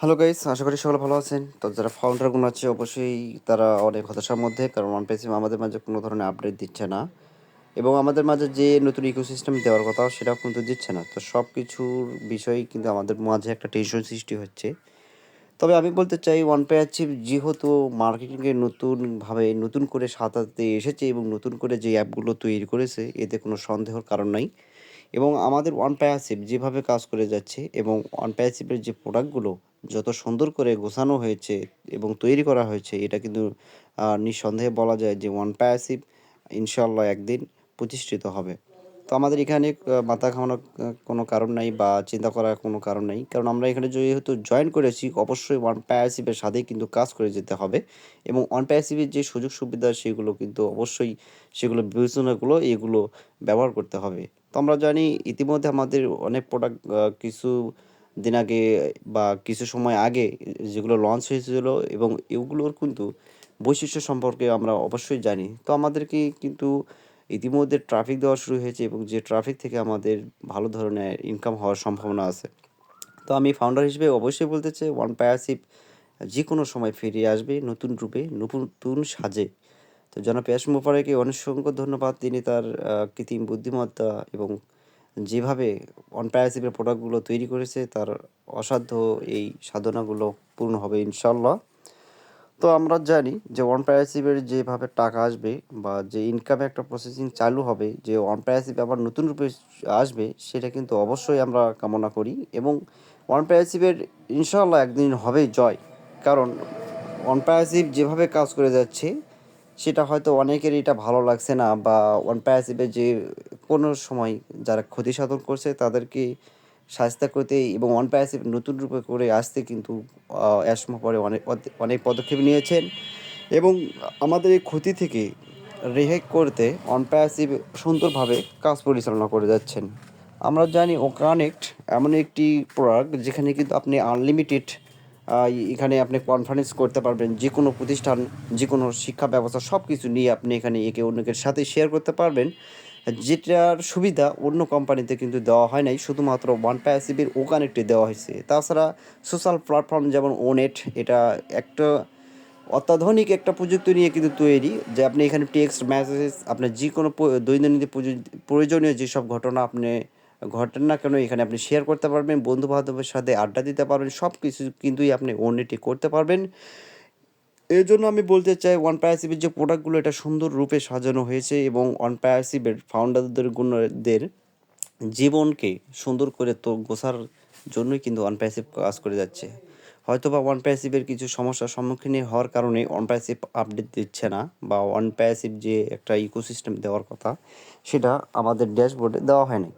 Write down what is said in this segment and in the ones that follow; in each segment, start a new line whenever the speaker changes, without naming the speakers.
Hello guys, আশা করি সকলে ভালো আছেন। তো যারা ফাউন্ডারগুলো আছে অবশ্যই তারা অনেক হতাশার মধ্যে, কারণ OnePassword আমাদের মাঝে কোনো ধরনের আপডেট দিচ্ছে না এবং আমাদের মাঝে যে নতুন ইকোসিস্টেম দেওয়ার কথা সেটাও কিন্তু দিচ্ছে না। তো সব কিছুর বিষয়েই কিন্তু আমাদের মাঝে একটা টেনশন সৃষ্টি হচ্ছে। তবে আমি বলতে চাই OnePassword যেহেতু মার্কেটিংয়ে নতুনভাবে নতুন করে সাজাতে এসেছে এবং নতুন করে যে অ্যাপগুলো তৈরি করেছে এতে কোনো সন্দেহের কারণ নাই। এবং আমাদের OnePassword যেভাবে কাজ করে যাচ্ছে এবং OnePassword এর যে প্রোডাক্টগুলো যত সুন্দর করে গোছানো হয়েছে এবং তৈরি করা হয়েছে, এটা কিন্তু নিঃসন্দেহে বলা যায় যে OnePassword ইনশাআল্লাহ একদিন প্রতিষ্ঠিত হবে। তো আমাদের এখানে মাথা ঘামানোর কোনো কারণ নাই বা চিন্তা করার কোনো কারণ নাই। কারণ আমরা এখানে যেহেতু জয়েন করেছি, অবশ্যই OnePassword এর সাথেই কিন্তু কাজ করে যেতে হবে এবং OnePassword এর যে সুযোগ সুবিধা সেগুলো কিন্তু অবশ্যই সেগুলো বিবেচনাগুলো এগুলো ব্যবহার করতে হবে। তো আমরা জানি ইতিমধ্যে আমাদের অনেক প্রোডাক্ট কিছুদিন আগে বা কিছু সময় আগে যেগুলো লঞ্চ হয়েছিল এবং এগুলোর কিন্তু বৈশিষ্ট্য সম্পর্কে আমরা অবশ্যই জানি। তো আমাদেরকে কিন্তু ইতিমধ্যে ট্রাফিক দেওয়া শুরু হয়েছে এবং যে ট্রাফিক থেকে আমাদের ভালো ধরনের ইনকাম হওয়ার সম্ভাবনা আছে। তো আমি ফাউন্ডার হিসেবে অবশ্যই বলতে চাই OnePassword যেকোনো সময় ফিরে আসবে নতুন রূপে, নতুন সাজে। তো জনাব ইয়াস মোবারককে অসংখ্য ধন্যবাদ। তিনি তার কৃত্রিম বুদ্ধিমত্তা এবং যেভাবে OnePassword এর প্রোডাক্টগুলো তৈরি করেছে তার অসাধ্য এই সাধনাগুলো পূর্ণ হবে ইনশাআল্লাহ। তো আমরা জানি যে OnePassword এর যেভাবে টাকা আসবে বা যে ইনকামে একটা প্রসেসিং চালু হবে, যে OnePassword আবার নতুন রূপে আসবে সেটা কিন্তু অবশ্যই আমরা কামনা করি এবং OnePassword এর ইনশাআল্লাহ একদিন হবেই জয়। কারণ OnePassword যেভাবে কাজ করে যাচ্ছে সেটা হয়তো অনেকের এটা ভালো লাগছে না বা OnePassword যে কোনো সময় যারা ক্ষতি সাধন করছে তাদেরকে শায়েস্তা করতে এবং OnePassword নতুন রূপে করে আসতে কিন্তু একসময় পরে অনেক পদক্ষেপ নিয়েছেন এবং আমাদের এই ক্ষতি থেকে রেহাই করতে OnePassword সুন্দরভাবে কাজ পরিচালনা করে যাচ্ছেন। আমরা জানি OConnect এমন একটি প্রোডাক্ট যেখানে কিন্তু আপনি আনলিমিটেড এখানে আপনি কনফারেন্স করতে পারবেন। যেকোনো প্রতিষ্ঠান, যেকোনো শিক্ষা ব্যবস্থা সব কিছু নিয়ে আপনি এখানে একে অন্যের সাথে শেয়ার করতে পারবেন। যেটার সুবিধা অন্য কোম্পানিতে কিন্তু দেওয়া হয় নাই। শুধুমাত্র OnePassword এর OConnect এ দেওয়া হয়েছে। তাছাড়া সোশ্যাল প্ল্যাটফর্ম যেমন ওনেট, এটা একটা অত্যাধুনিক একটা প্রযুক্তি নিয়ে কিন্তু তৈরি, যে আপনি এখানে টেক্সট মেসেজ আপনার যেকোনো দৈনন্দিন প্রয়োজনীয় যেসব ঘটনা আপনি ঘটেন না কেন এখানে আপনি শেয়ার করতে পারবেন, বন্ধু বান্ধবের সাথে আড্ডা দিতে পারবেন, সব কিছু কিন্তুই আপনি ওনেটে করতে পারবেন। এর জন্য আমি বলতে চাই OnePassword যে প্রোডাক্টগুলো এটা সুন্দর রূপে সাজানো হয়েছে এবং OnePassword ফাউন্ডারদের গুণদের জীবনকে সুন্দর করে তো গোছার জন্যই কিন্তু OnePassword কাজ করে যাচ্ছে। হয়তোবা OnePassword এর কিছু সমস্যার সম্মুখীন হওয়ার কারণে OnePassword আপডেট দিচ্ছে না বা OnePassword যে একটা ইকোসিস্টেম দেওয়ার কথা সেটা আমাদের ড্যাশবোর্ডে দেওয়া হয়নি।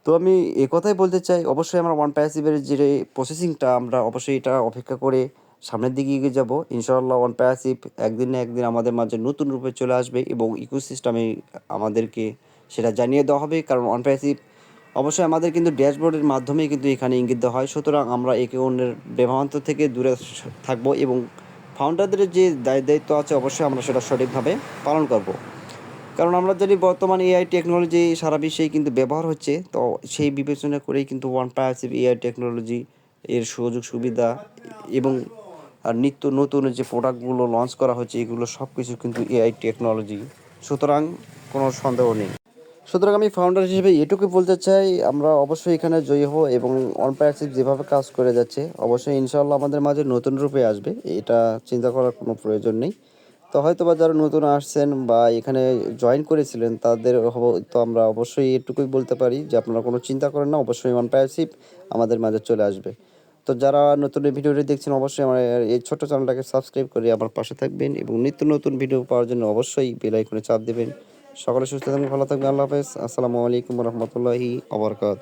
তো আমি কথাই বলতে চাই অবশ্যই আমরা OnePassword এর যে প্রসেসিংটা আমরা অবশ্যই এটা অপেক্ষা করে সামনের দিকে এগিয়ে যাব। ইনশাআল্লাহ OnePassword একদিন না একদিন আমাদের মাঝে নতুন রূপে চলে আসবে এবং ইকোসিস্টেমে আমাদেরকে সেটা জানিয়ে দেওয়া হবে। কারণ OnePassword অবশ্যই আমাদের কিন্তু ড্যাশবোর্ডের মাধ্যমেই কিন্তু এখানে ইঙ্গিত দেওয়া হয়। সুতরাং আমরা একে অন্যের বিভ্রান্ত থেকে দূরে থাকবো এবং ফাউন্ডারদের যে দায়িত্ব আছে অবশ্যই আমরা সেটা সঠিকভাবে পালন করব। কারণ আমরা জানি বর্তমান এআই টেকনোলজি সারা বিশ্বেই কিন্তু ব্যবহার হচ্ছে। তো সেই বিবেচনা করেই কিন্তু OnePassword এআই টেকনোলজি এর সুযোগ সুবিধা এবং নিত্য নতুন যে প্রোডাক্টগুলো লঞ্চ করা হচ্ছে এগুলো সব কিছু কিন্তু এআই টেকনোলজি। সুতরাং কোনো সন্দেহ নেই। সুতরাং আমি ফাউন্ডার হিসেবে এটুকুই বলতে চাই আমরা অবশ্যই এখানে জয়ী হব এবং OnePassword যেভাবে কাজ করে যাচ্ছে অবশ্যই ইনশাআল্লাহ আমাদের মাঝে নতুন রূপে আসবে, এটা চিন্তা করার কোনো প্রয়োজন নেই। তো হয়তো বা যারা নতুন আসছেন বা এখানে জয়েন করেছিলেন তাদের তো আমরা অবশ্যই এটুকুই বলতে পারি যে আপনারা কোনো চিন্তা করেন না, অবশ্যই OnePassword আমাদের মাঝে চলে আসবে। তো যারা নতুন এই ভিডিওটি দেখছেন অবশ্যই আমার এই ছোট্ট চ্যানেলটাকে সাবস্ক্রাইব করে আমার পাশে থাকবেন এবং নিত্য নতুন ভিডিও পাওয়ার জন্য অবশ্যই বেল আইকনে চাপ দেবেন। সকলে সুস্থ থাকবেন, ভালো থাকবেন। আল্লাহ হাফেজ। আসসালামু আলাইকুম রহমতুল্লাহি আবরকাত।